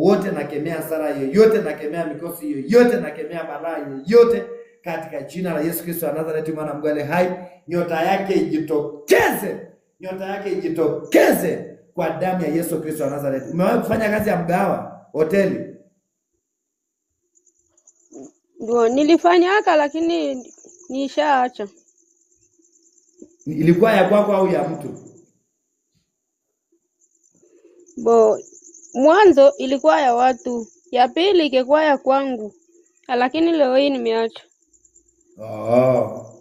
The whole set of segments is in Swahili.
wowote, nakemea hasara yoyote, nakemea mikosi yoyote, nakemea balaa yoyote katika jina la Yesu Kristo wa Nazareti, mwana wa Mungu aliye hai. Nyota yake ijitokeze, nyota yake ijitokeze kwa damu ya Yesu Kristo wa Nazareti. Umewahi kufanya kazi ya mgahawa, hoteli? Ndio nilifanya haka, lakini nishaacha. Ilikuwa ya kwako au ya mtu? Mwanzo ilikuwa ya watu, ya pili ikikuwa ya kwangu, lakini leo hii nimeacha. Kwa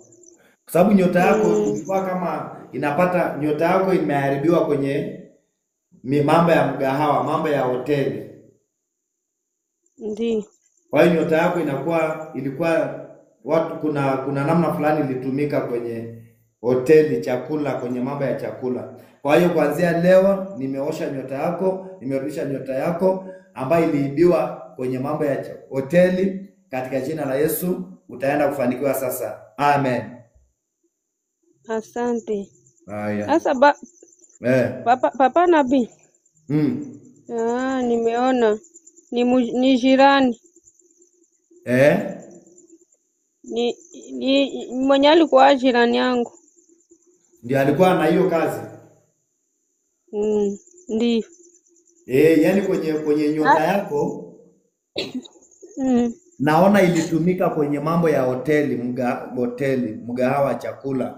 sababu nyota yako ilikuwa kama inapata, nyota yako imeharibiwa kwenye mambo ya mgahawa, mambo ya hoteli. Ndio. Kwa hiyo nyota yako ilikuwa watu, kuna namna fulani ilitumika kwenye hoteli, chakula, kwenye mambo ya chakula. Kwa hiyo kuanzia leo nimeosha nyota yako, nimerudisha nyota yako ambayo iliibiwa kwenye mambo ya hoteli katika jina la Yesu. Utaenda kufanikiwa sasa. Amen. Asante. Haya. Sasa Papa Nabii. Nimeona ni jirani. Ni mwenye alikuwa jirani yangu. Ndio alikuwa na hiyo kazi? Ndio. Yani kwenye nyota yako naona ilitumika kwenye mambo ya hoteli, mgahawa, chakula.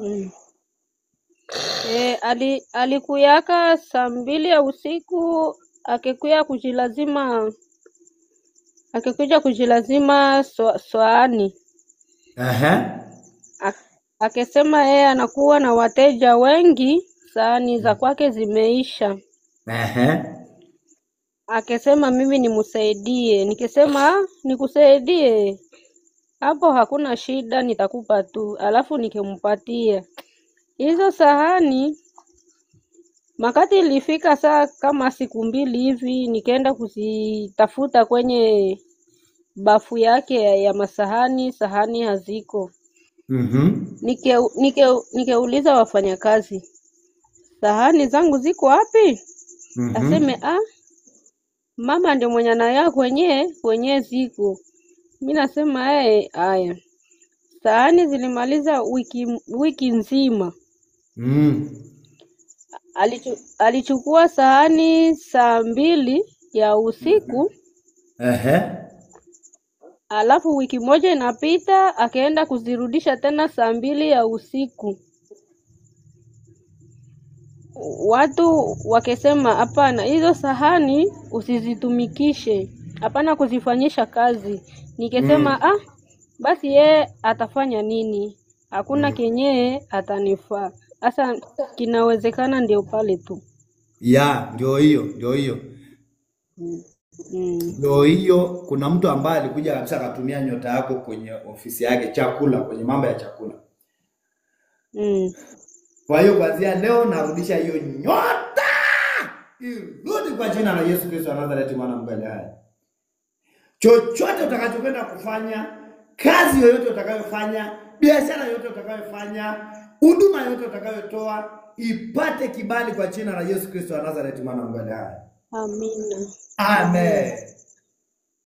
Alikuyaka saa 2 ya usiku, akikuja kujilazima swahani. Akesema yeye anakuwa na wateja wengi, sahani za kwake zimeisha. Akesema mimi nimsaidie. Nikisema nikusaidie, hapo hakuna shida, nitakupa tu. Alafu nikempatia hizo sahani. Makati ilifika saa kama siku 2 hivi, nikaenda kuzitafuta kwenye bafu yake ya masahani, sahani haziko. Nikeuliza wafanyakazi, sahani zangu ziko wapi? Aseme mama ndio mwenye anaya kwenye ziko. Mimi nasema haya. Sahani zilimaliza wiki nzima. Alichukua sahani saa 2 ya usiku. Alafu wiki moja inapita, akaenda kuzirudisha tena saa 2 ya usiku. Watu wakesema hapana, hizo sahani usizitumikishe, hapana kuzifanyisha kazi. Nikesema basi yeye atafanya nini? Hakuna kenye atanifaa. Sasa kinawezekana ndio pale tu. Ndio hiyo. Ndio hiyo. Kuna mtu ambaye alikuja kabisa akatumia nyota yako kwenye ofisi yake, chakula, kwenye mambo ya chakula. Kwa hiyo kuanzia leo narudisha hiyo nyota. Irudi kwa jina la Yesu Kristo wa Nazareti, mwana wa Mungu aliye hai. Chochote utakachokwenda kufanya, kazi yoyote utakayofanya, biashara yoyote utakayofanya, huduma yoyote utakayotoa, ipate kibali kwa jina la Yesu Kristo wa Nazareti, mwana wa Mungu aliye hai. Amina. Amen.